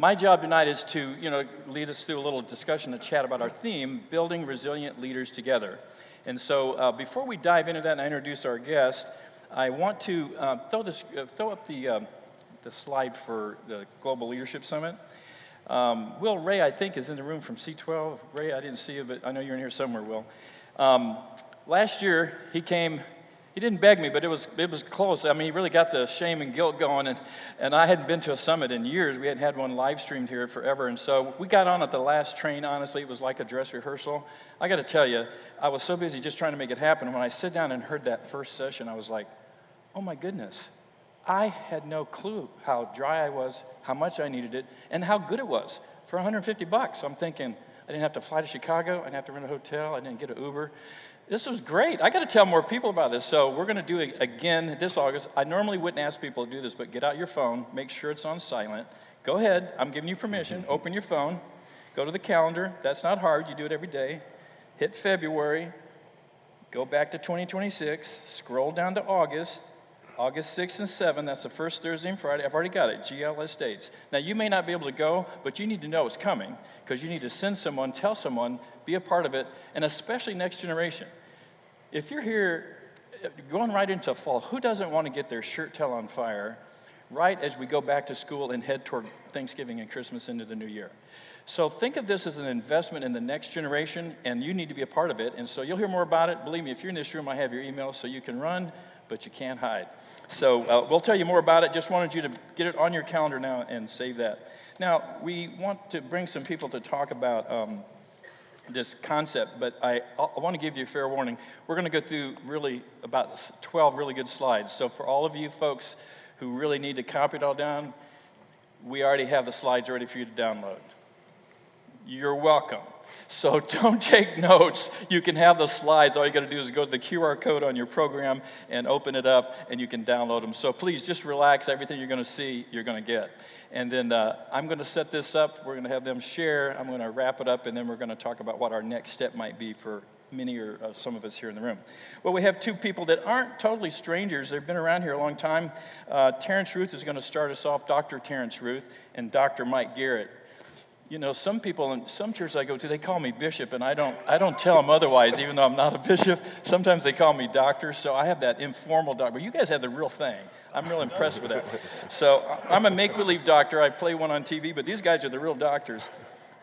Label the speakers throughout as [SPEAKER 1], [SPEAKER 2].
[SPEAKER 1] My job tonight is to, lead us through a little discussion, a chat about our theme, Building Resilient Leaders Together. And so before we dive into that and I introduce our guest, I want to throw up the slide for the Global Leadership Summit. Will Ray, I think, is in the room from C12. Ray, I didn't see you, but I know you're in here somewhere, Will. Last year, he came. He didn't beg me, but it was close. I mean, he really got the shame and guilt going, and I hadn't been to a summit in years. We hadn't had one live streamed here forever, and so we got on at the last train. Honestly, it was like a dress rehearsal. I got to tell you, I was so busy just trying to make it happen. And when I sit down and heard that first session, I was like, oh my goodness. I had no clue how dry I was, how much I needed it, and how good it was for $150. So I'm thinking, I didn't have to fly to Chicago, I didn't have to rent a hotel, I didn't get an Uber. This was great. I got to tell more people about this. So we're going to do it again this August. I normally wouldn't ask people to do this, but get out your phone, make sure it's on silent. Go ahead, I'm giving you permission. Open your phone, go to the calendar. That's not hard, you do it every day. Hit February, go back to 2026, scroll down to August 6th and 7th, that's the first Thursday and Friday. I've already got it, GL Estates. Now, you may not be able to go, but you need to know it's coming because you need to send someone, tell someone, be a part of it, and especially next generation. If you're here going right into fall, who doesn't want to get their shirt tail on fire right as we go back to school and head toward Thanksgiving and Christmas into the new year? So think of this as an investment in the next generation, and you need to be a part of it. And so you'll hear more about it. Believe me, if you're in this room, I have your email so you can run, but you can't hide. So we'll tell you more about it. Just wanted you to get it on your calendar now and save that. Now, we want to bring some people to talk about this concept, but I want to give you a fair warning. We're going to go through really about 12 really good slides. So for all of you folks who really need to copy it all down, we already have the slides ready for you to download. You're welcome. So don't take notes. You can have the slides. All you got to do is go to the QR code on your program and open it up, and you can download them. So please just relax. Everything you're going to see, you're going to get. And then I'm going to set this up. We're going to have them share. I'm going to wrap it up, and then we're going to talk about what our next step might be for many or some of us here in the room. Well, we have two people that aren't totally strangers. They've been around here a long time. Terrence Ruth is going to start us off, Dr. Terrence Ruth, and Dr. Mike Garrett. You know, some people in some churches I go to, they call me bishop, and I don't tell them otherwise, even though I'm not a bishop. Sometimes they call me doctor, so I have that informal doctor. But you guys have the real thing. I'm real impressed with that. So I'm a make-believe doctor. I play one on TV, but these guys are the real doctors.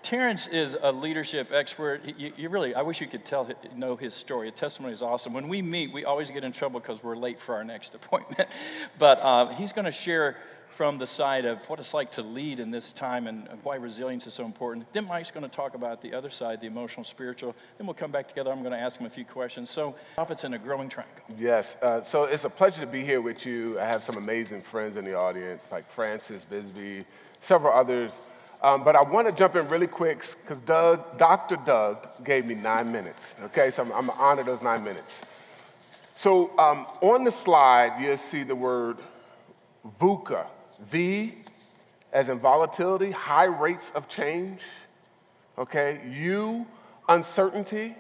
[SPEAKER 1] Terrence is a leadership expert. You really, I wish you could know his story. His testimony is awesome. When we meet, we always get in trouble because we're late for our next appointment. But he's going to share from the side of what it's like to lead in this time and why resilience is so important. Then Mike's going to talk about the other side, the emotional, spiritual. Then we'll come back together. I'm going to ask him a few questions. So, it's in a growing triangle.
[SPEAKER 2] Yes. So it's a pleasure to be here with you. I have some amazing friends in the audience, like Francis Bisbee, several others. But I want to jump in really quick because Dr. Doug gave me 9 minutes. Okay, so I'm going to honor those 9 minutes. So on the slide, you'll see the word VUCA. V as in volatility, high rates of change, okay? U, uncertainty,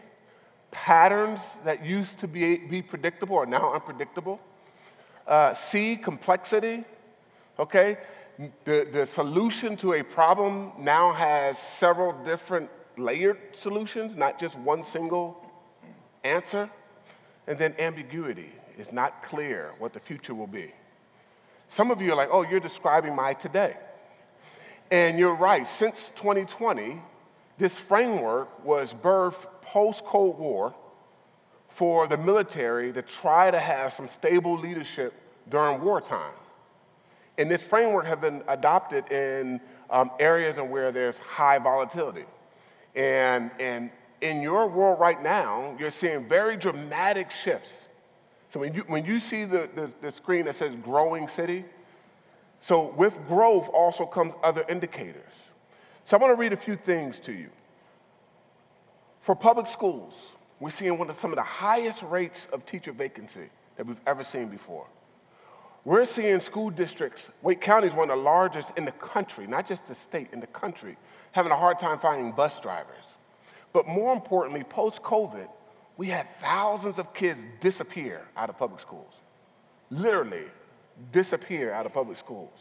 [SPEAKER 2] patterns that used to be predictable are now unpredictable. C, complexity, okay? The solution to a problem now has several different layered solutions, not just one single answer. And then ambiguity, it's not clear what the future will be. Some of you are like, oh, you're describing my today. And you're right. Since 2020, this framework was birthed post-Cold War for the military to try to have some stable leadership during wartime. And this framework has been adopted in areas where there's high volatility. And in your world right now, you're seeing very dramatic shifts. So when you see the screen that says growing city, so with growth also comes other indicators. So I want to read a few things to you. For public schools, we're seeing some of the highest rates of teacher vacancy that we've ever seen before. We're seeing school districts, Wake County is one of the largest in the country, not just the state, in the country, having a hard time finding bus drivers. But more importantly, post-COVID, we had thousands of kids disappear out of public schools, literally disappear out of public schools.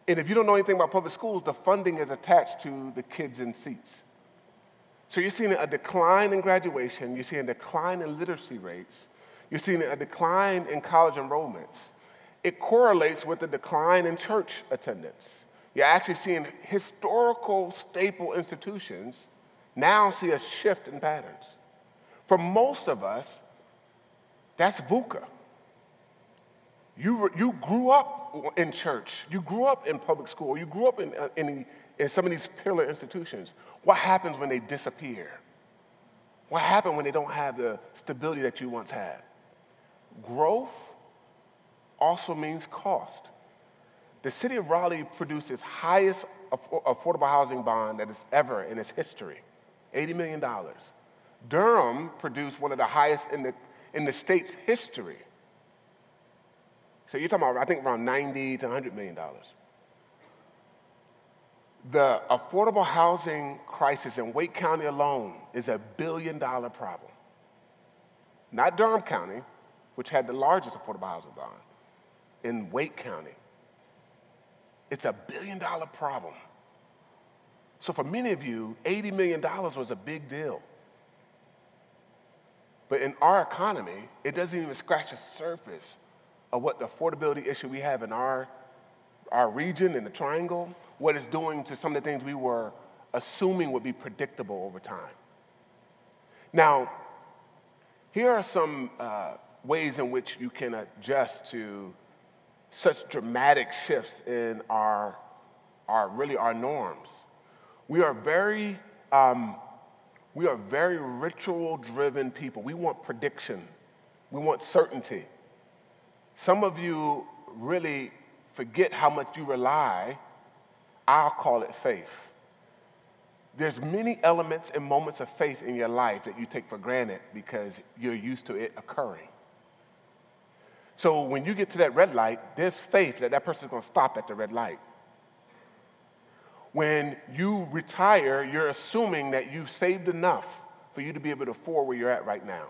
[SPEAKER 2] And if you don't know anything about public schools, the funding is attached to the kids in seats. So you're seeing a decline in graduation, you're seeing a decline in literacy rates, you're seeing a decline in college enrollments. It correlates with the decline in church attendance. You're actually seeing historical staple institutions now see a shift in patterns. For most of us, that's VUCA. You grew up in church, you grew up in public school, you grew up in some of these pillar institutions. What happens when they disappear? What happens when they don't have the stability that you once had? Growth also means cost. The city of Raleigh produced its highest affordable housing bond that is ever in its history, $80 million. Durham produced one of the highest in the state's history. So you're talking about, I think, around $90 to $100 million. The affordable housing crisis in Wake County alone is $1 billion problem. Not Durham County, which had the largest affordable housing bond. In Wake County, it's $1 billion problem. So for many of you, $80 million was a big deal. But in our economy, it doesn't even scratch the surface of what the affordability issue we have in our region, in the Triangle, what it's doing to some of the things we were assuming would be predictable over time. Now, here are some ways in which you can adjust to such dramatic shifts in our norms. We are very ritual-driven people. We want prediction. We want certainty. Some of you really forget how much you rely, I'll call it faith. There's many elements and moments of faith in your life that you take for granted because you're used to it occurring. So when you get to that red light, there's faith that that person's going to stop at the red light. When you retire, you're assuming that you've saved enough for you to be able to afford where you're at right now.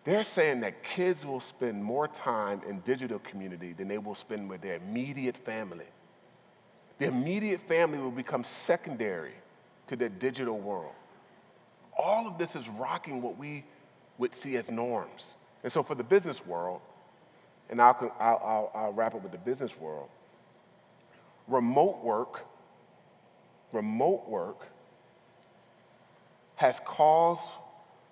[SPEAKER 2] They're saying that kids will spend more time in digital community than they will spend with their immediate family. The immediate family will become secondary to the digital world. All of this is rocking what we would see as norms. And so for the business world, and I'll wrap up with the business world, remote work has caused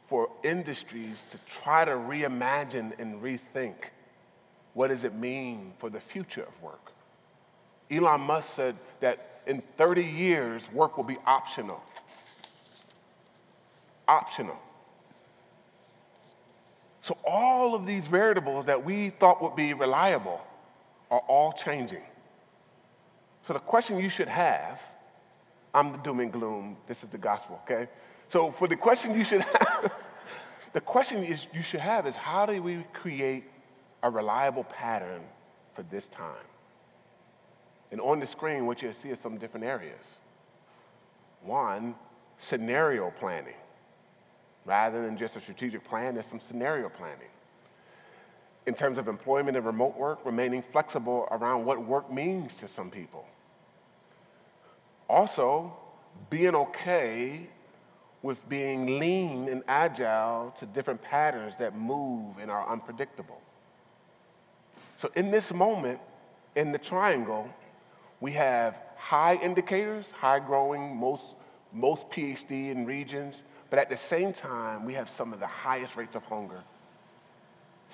[SPEAKER 2] for industries to try to reimagine and rethink what does it mean for the future of work. Elon Musk said that in 30 years, work will be optional. Optional. So all of these variables that we thought would be reliable are all changing. So the question you should have, I'm the doom and gloom, this is the gospel, okay? So for the question you should have, the question you should have is how do we create a reliable pattern for this time? And on the screen, what you'll see is some different areas. One, scenario planning. Rather than just a strategic plan, there's some scenario planning. In terms of employment and remote work, remaining flexible around what work means to some people. Also, being okay with being lean and agile to different patterns that move and are unpredictable. So in this moment, in the triangle, we have high indicators, high growing, most PhD in regions, but at the same time, we have some of the highest rates of hunger,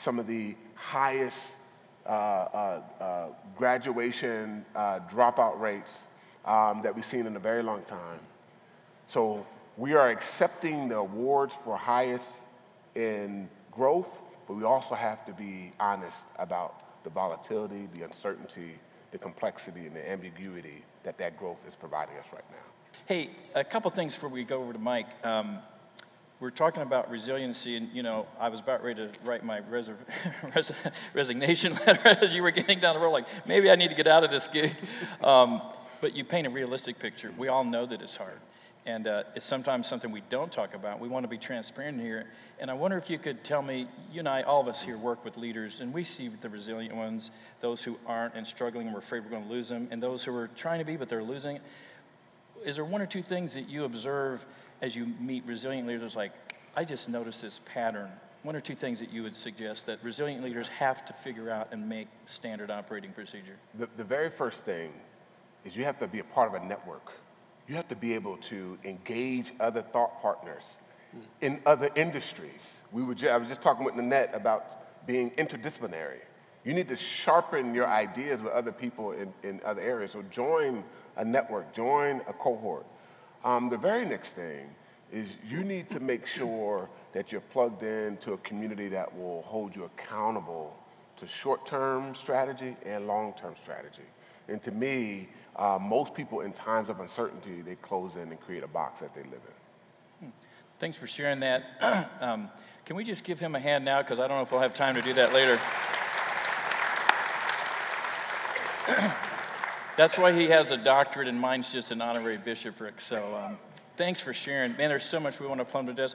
[SPEAKER 2] some of the highest graduation dropout rates that we've seen in a very long time. So we are accepting the awards for highest in growth, but we also have to be honest about the volatility, the uncertainty, the complexity, and the ambiguity that growth is providing us right now.
[SPEAKER 1] Hey, a couple things before we go over to Mike. We're talking about resiliency, and I was about ready to write my resignation letter as you were getting down the road, like maybe I need to get out of this gig. But you paint a realistic picture. We all know that it's hard. And it's sometimes something we don't talk about. We want to be transparent here. And I wonder if you could tell me, you and I, all of us here work with leaders, and we see the resilient ones, those who aren't and struggling and we're afraid we're going to lose them, and those who are trying to be but they're losing. Is there one or two things that you observe as you meet resilient leaders, like, I just noticed this pattern? One or two things that you would suggest that resilient leaders have to figure out and make standard operating procedure?
[SPEAKER 2] The very first thing is you have to be a part of a network. You have to be able to engage other thought partners in other industries. I was just talking with Nanette about being interdisciplinary. You need to sharpen your ideas with other people in other areas. So join a network, join a cohort. The very next thing is you need to make sure that you're plugged into a community that will hold you accountable to short-term strategy and long-term strategy. And to me, most people in times of uncertainty, they close in and create a box that they live in.
[SPEAKER 1] Thanks for sharing that. Can we just give him a hand now? Because I don't know if we'll have time to do that later. That's why he has a doctorate and mine's just an honorary bishopric. So thanks for sharing. Man, there's so much we want to plumb to death.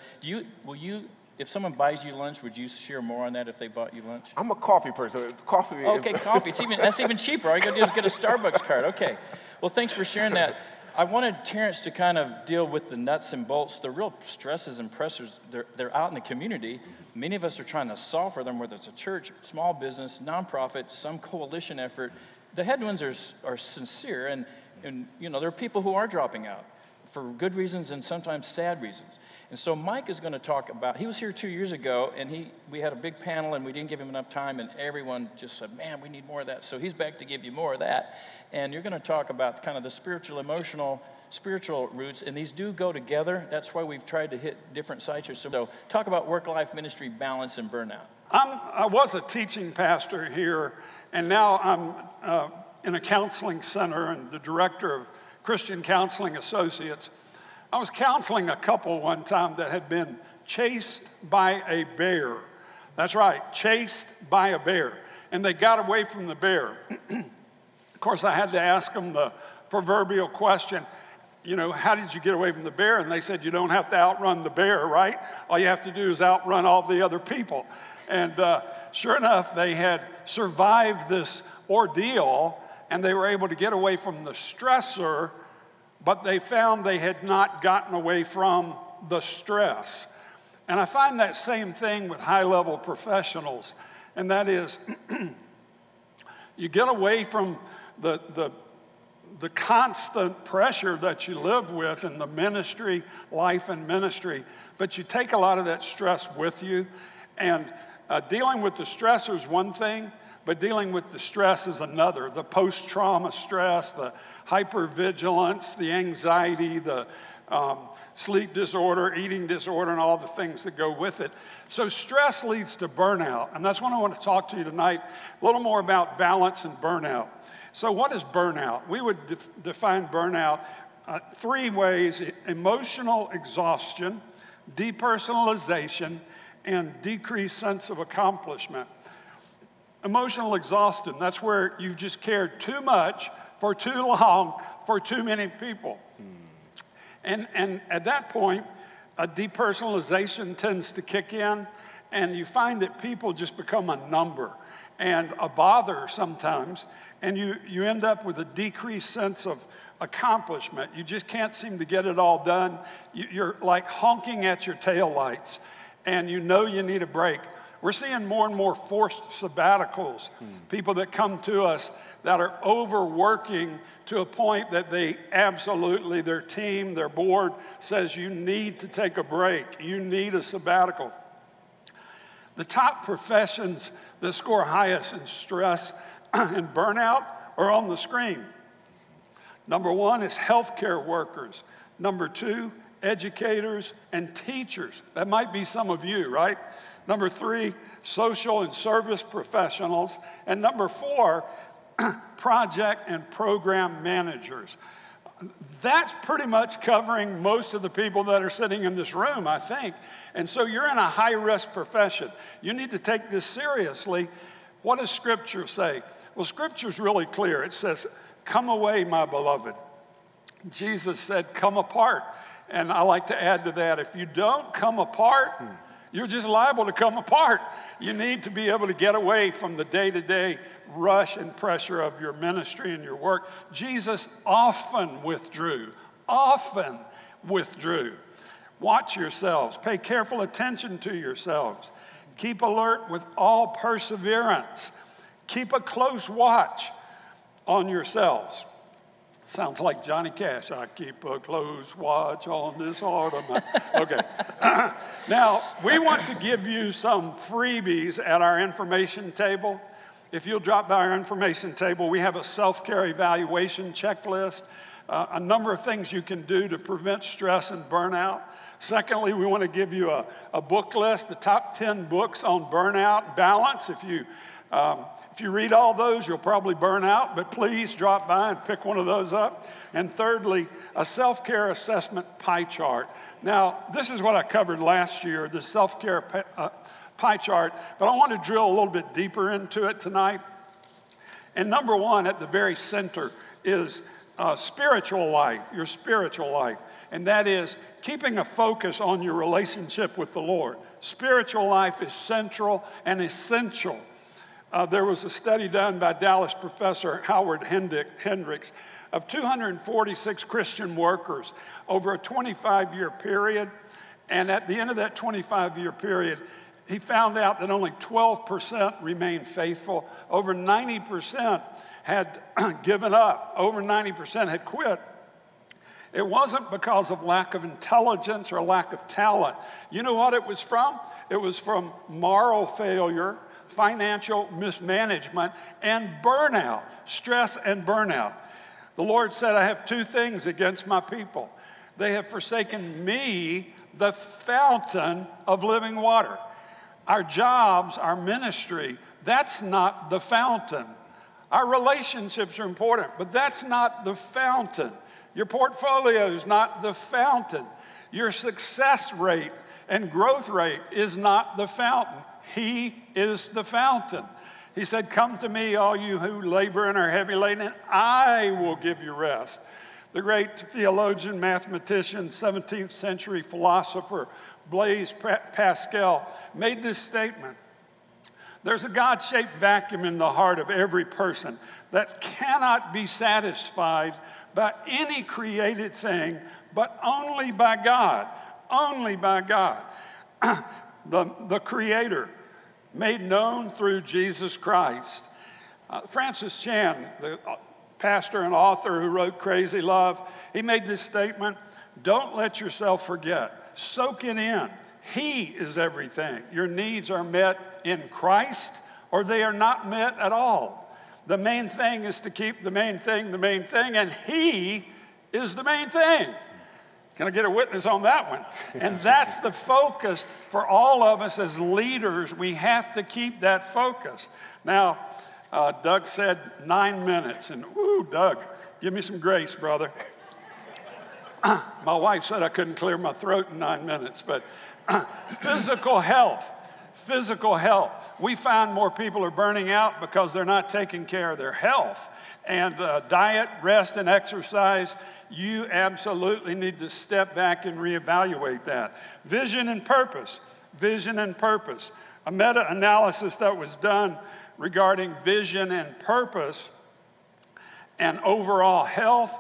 [SPEAKER 1] If someone buys you lunch, would you share more on that if they bought you lunch?
[SPEAKER 2] I'm a coffee person. Coffee.
[SPEAKER 1] Okay, coffee. That's even cheaper. All you got to do is get a Starbucks card. Okay. Well, thanks for sharing that. I wanted Terrence to kind of deal with the nuts and bolts, the real stresses and pressures. They're out in the community. Many of us are trying to solve for them, whether it's a church, small business, nonprofit, some coalition effort. The headwinds are sincere, and there are people who are dropping out for good reasons and sometimes sad reasons. And so Mike is going to talk about, he was here 2 years ago, and we had a big panel, and we didn't give him enough time, and everyone just said, man, we need more of that. So he's back to give you more of that. And you're going to talk about kind of the spiritual roots, and these do go together. That's why we've tried to hit different sites here. So talk about work-life ministry balance and burnout.
[SPEAKER 3] I was a teaching pastor here, and now I'm in a counseling center and the director of Christian Counseling Associates. I was counseling a couple one time that had been chased by a bear. That's right, chased by a bear. And they got away from the bear. Of course, I had to ask them the proverbial question, how did you get away from the bear? And they said, you don't have to outrun the bear, right? All you have to do is outrun all the other people. And sure enough, they had survived this ordeal, and they were able to get away from the stressor, but they found they had not gotten away from the stress. And I find that same thing with high-level professionals, and that is you get away from the constant pressure that you live with in the ministry, life and ministry, but you take a lot of that stress with you, and dealing with the stressor is one thing, but dealing with the stress is another. The post-trauma stress, the hypervigilance, the anxiety, the sleep disorder, eating disorder, and all the things that go with it. So stress leads to burnout, and that's what I want to talk to you tonight, a little more about balance and burnout. So what is burnout? We would define burnout 3 ways: emotional exhaustion, depersonalization, and decreased sense of accomplishment. Emotional exhaustion, that's where you've just cared too much for too long for too many people. And at that point, a depersonalization tends to kick in, and you find that people just become a number and a bother sometimes, and you end up with a decreased sense of accomplishment. You just can't seem to get it all done. You're like honking at your taillights, and you need a break. We're seeing more and more forced sabbaticals, people that come to us that are overworking to a point that their team, their board says you need to take a break. You need a sabbatical. The top professions that score highest in stress and burnout are on the screen. Number 1 is healthcare workers. Number 2, educators and teachers. That might be some of you, right? Number 3, social and service professionals. And number 4, project and program managers. That's pretty much covering most of the people that are sitting in this room, I think. And so you're in a high-risk profession. You need to take this seriously. What does Scripture say? Well, Scripture's really clear. It says, "Come away, my beloved." Jesus said, "Come apart." And I like to add to that, if you don't come apart, you're just liable to come apart. You need to be able to get away from the day-to-day rush and pressure of your ministry and your work. Jesus often withdrew. Watch yourselves. Pay careful attention to yourselves. Keep alert with all perseverance. Keep a close watch on yourselves. Sounds like Johnny Cash. I keep a close watch on this heart of mine. Okay. Now, we want to give you some freebies at our information table. If you'll drop by our information table, we have a self-care evaluation checklist, a number of things you can do to prevent stress and burnout. Secondly, we want to give you a book list, the top 10 books on burnout balance. If you read all those, you'll probably burn out, but please drop by and pick one of those up. And thirdly, a self-care assessment pie chart. Now, this is what I covered last year, the self-care pie chart, but I want to drill a little bit deeper into it tonight. And number one, at the very center, is spiritual life, your spiritual life. And that is keeping a focus on your relationship with the Lord. Spiritual life is central and essential. There was a study done by Dallas professor Howard Hendricks of 246 Christian workers over a 25-year period. And at the end of that 25-year period, he found out that only 12% remained faithful. Over 90% had given up. Over 90% had quit. It wasn't because of lack of intelligence or lack of talent. You know what it was from? It was from moral failure, financial mismanagement, and burnout, stress and burnout. The Lord said, I have two things against my people. They have forsaken me, the fountain of living water. Our jobs, our ministry, that's not the fountain. Our relationships are important, but that's not the fountain. Your portfolio is not the fountain. Your success rate and growth rate is not the fountain. He is the fountain. He said, come to me, all you who labor and are heavy laden, and I will give you rest. The great theologian, mathematician, 17th century philosopher, Blaise Pascal, made this statement. There's a God-shaped vacuum in the heart of every person that cannot be satisfied by any created thing, but only by God. Only by God. The Creator, made known through Jesus Christ. Francis Chan, the pastor and author who wrote Crazy Love, he made this statement, don't let yourself forget. Soak it in. He is everything. Your needs are met in Christ, or they are not met at all. The main thing is to keep the main thing, and He is the main thing. Can I get a witness on that one? And that's the focus for all of us as leaders. We have to keep that focus. Now, Doug said 9 minutes, and woo, Doug, give me some grace, brother. My wife said I couldn't clear my throat in 9 minutes, but physical health. We find more people are burning out because they're not taking care of their health. And diet, rest, and exercise, you absolutely need to step back and reevaluate that. Vision and purpose. A meta-analysis that was done regarding vision and purpose and overall health,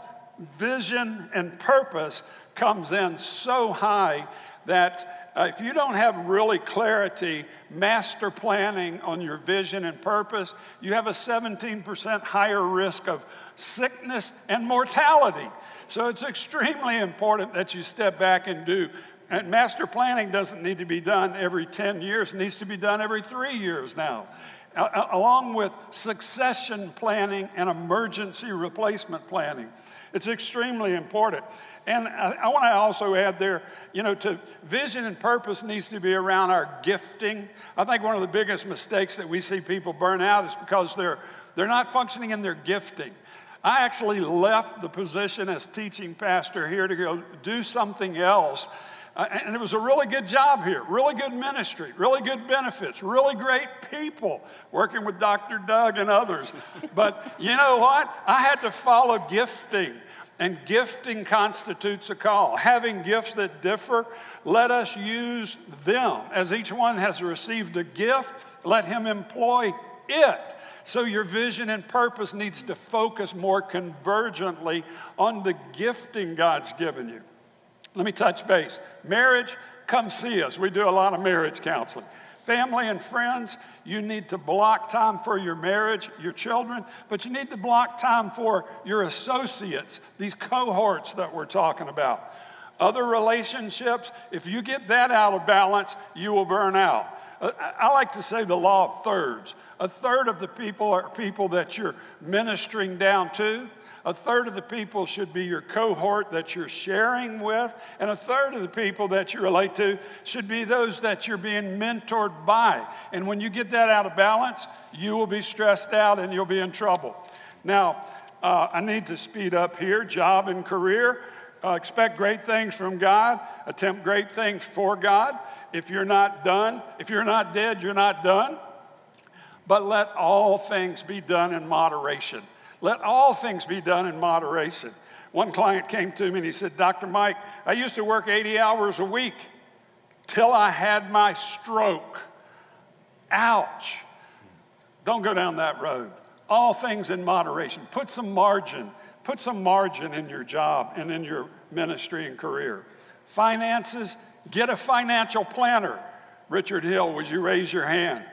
[SPEAKER 3] vision and purpose comes in so high that if you don't have really clarity, master planning on your vision and purpose, you have a 17% higher risk of sickness and mortality. So it's extremely important that you step back and do. And master planning doesn't need to be done every 10 years. It needs to be done every 3 years now, along with succession planning and emergency replacement planning. It's extremely important. And I want to also add there, to vision and purpose needs to be around our gifting. I think one of the biggest mistakes that we see people burn out is because they're not functioning in their gifting. I actually left the position as teaching pastor here to go do something else And it was a really good job here, really good ministry, really good benefits, really great people working with Dr. Doug and others. But you know what? I had to follow gifting, and gifting constitutes a call. Having gifts that differ, let us use them. As each one has received a gift, let him employ it. So your vision and purpose needs to focus more convergently on the gifting God's given you. Let me touch base. Marriage, come see us. We do a lot of marriage counseling. Family and friends, you need to block time for your marriage, your children, but you need to block time for your associates, these cohorts that we're talking about. Other relationships, if you get that out of balance, you will burn out. I like to say the law of thirds. A third of the people are people that you're ministering down to. A third of the people should be your cohort that you're sharing with. And a third of the people that you relate to should be those that you're being mentored by. And when you get that out of balance, you will be stressed out and you'll be in trouble. Now, I need to speed up here. Job and career. Expect great things from God. Attempt great things for God. If you're not done, if you're not dead, you're not done. But let all things be done in moderation. Let all things be done in moderation. One client came to me and he said, Dr. Mike, I used to work 80 hours a week till I had my stroke. Ouch. Don't go down that road. All things in moderation. Put some margin in your job and in your ministry and career. Finances, get a financial planner. Richard Hill, would you raise your hand?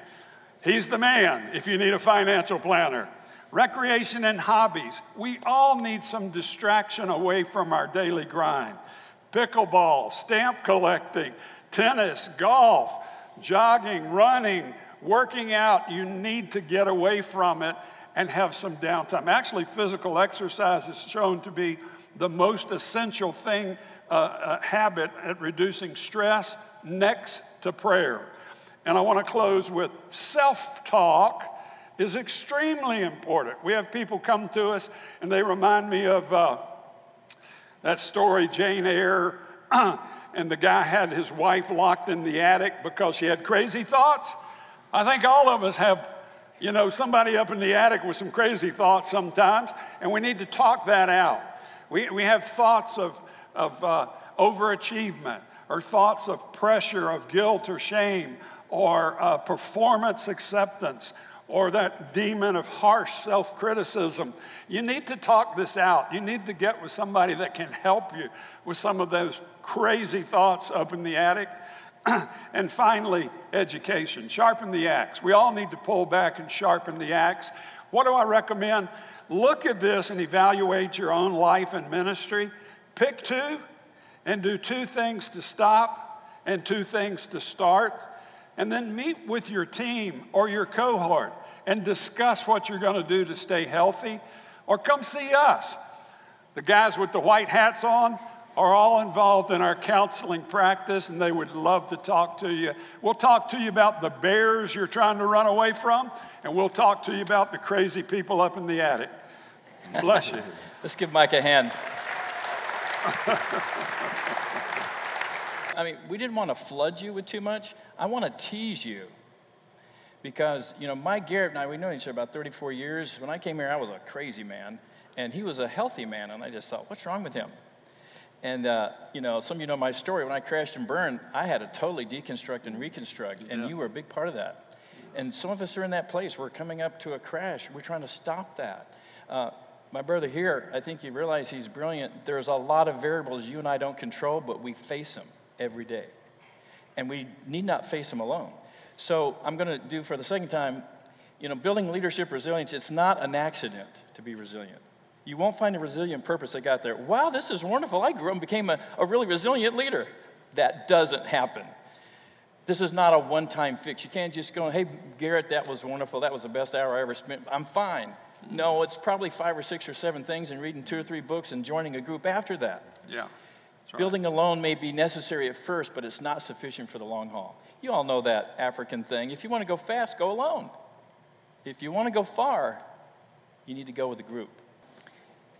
[SPEAKER 3] He's the man if you need a financial planner. Recreation and hobbies. We all need some distraction away from our daily grind. Pickleball, stamp collecting, tennis, golf, jogging, running, working out. You need to get away from it and have some downtime. Actually, physical exercise is shown to be the most essential thing, habit at reducing stress next to prayer. And I want to close with self-talk is extremely important. We have people come to us and they remind me of that story, Jane Eyre, and the guy had his wife locked in the attic because she had crazy thoughts. I think all of us have, somebody up in the attic with some crazy thoughts sometimes, and we need to talk that out. We have thoughts of overachievement, or thoughts of pressure, of guilt or shame, or performance acceptance, or that demon of harsh self-criticism. You need to talk this out. You need to get with somebody that can help you with some of those crazy thoughts up in the attic. And finally, education. Sharpen the axe. We all need to pull back and sharpen the axe. What do I recommend? Look at this and evaluate your own life and ministry. Pick two and do 2 things to stop and 2 things to start. And then meet with your team or your cohort and discuss what you're going to do to stay healthy. Or come see us. The guys with the white hats on are all involved in our counseling practice, and they would love to talk to you. We'll talk to you about the bears you're trying to run away from, and we'll talk to you about the crazy people up in the attic. Bless you.
[SPEAKER 1] Let's give Mike a hand. I mean, we didn't want to flood you with too much. I want to tease you. Because, Mike Garrett and I, we know each other about 34 years. When I came here, I was a crazy man. And he was a healthy man. And I just thought, what's wrong with him? And, some of you know my story. When I crashed and burned, I had to totally deconstruct and reconstruct. And you were a big part of that. And some of us are in that place. We're coming up to a crash. We're trying to stop that. My brother here, I think you realize he's brilliant. There's a lot of variables you and I don't control, but we face them every day. And we need not face them alone. So I'm going to do for the second time, building leadership resilience, it's not an accident to be resilient. You won't find a resilient purpose that got there. Wow, this is wonderful. I grew up and became a really resilient leader. That doesn't happen. This is not a one-time fix. You can't just go, hey, Garrett, that was wonderful. That was the best hour I ever spent. I'm fine. No, it's probably 5 or 6 or 7 things and reading 2 or 3 books and joining a group after that.
[SPEAKER 3] Yeah. Right.
[SPEAKER 1] Building alone may be necessary at first, but it's not sufficient for the long haul. You all know that African thing. If you want to go fast, go alone. If you want to go far, you need to go with a group.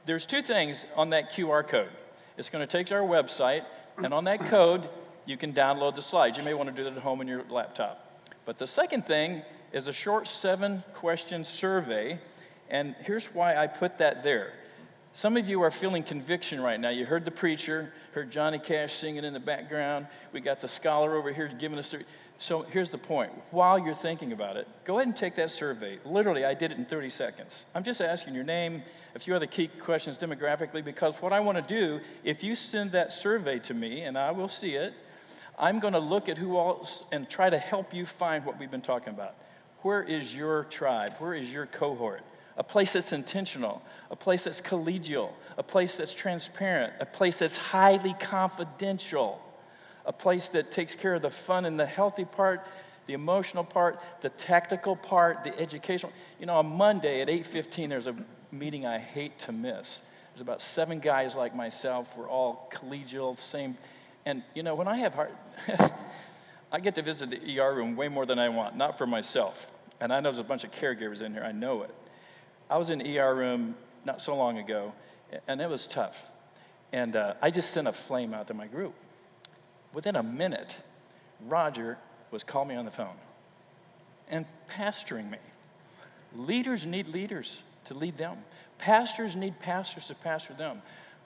[SPEAKER 1] There's 2 things on that QR code. It's going to take to our website, and on that code, you can download the slides. You may want to do that at home on your laptop. But the second thing is a short 7-question survey, and here's why I put that there. Some of you are feeling conviction right now. You heard the preacher, heard Johnny Cash singing in the background. We got the scholar over here giving us the... So here's the point. While you're thinking about it, go ahead and take that survey. Literally, I did it in 30 seconds. I'm just asking your name, a few other key questions demographically, because what I want to do, if you send that survey to me, and I will see it, I'm going to look at who else and try to help you find what we've been talking about. Where is your tribe? Where is your cohort? A place that's intentional, a place that's collegial, a place that's transparent, a place that's highly confidential, a place that takes care of the fun and the healthy part, the emotional part, the tactical part, the educational. You know, on Monday at 8:15, there's a meeting I hate to miss. There's about 7 guys like myself. We're all collegial, same. And, you know, when I have heart, I get to visit the ER room way more than I want, not for myself. And I know there's a bunch of caregivers in here. I know it. I was in the ER room not so long ago, and it was tough. And I just sent a flame out to my group. Within a minute, Roger was calling me on the phone and pastoring me. Leaders need leaders to lead them. Pastors need pastors to pastor them.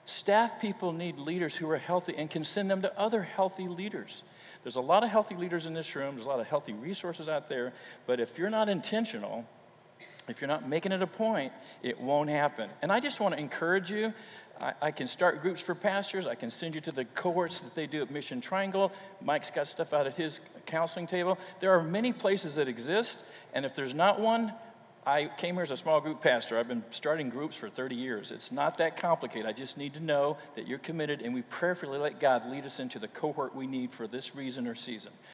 [SPEAKER 1] Staff people need leaders who are healthy and can send them to other healthy leaders. There's a lot of healthy leaders in this room. There's a lot of healthy resources out there. But if you're not intentional, if you're not making it a point, it won't happen. And I just want to encourage you. I can start groups for pastors. I can send you to the cohorts that they do at Mission Triangle. Mike's got stuff out at his counseling table. There are many places that exist, and if there's not one, I came here as a small group pastor. I've been starting groups for 30 years. It's not that complicated. I just need to know that you're committed, and we prayerfully let God lead us into the cohort we need for this reason or season.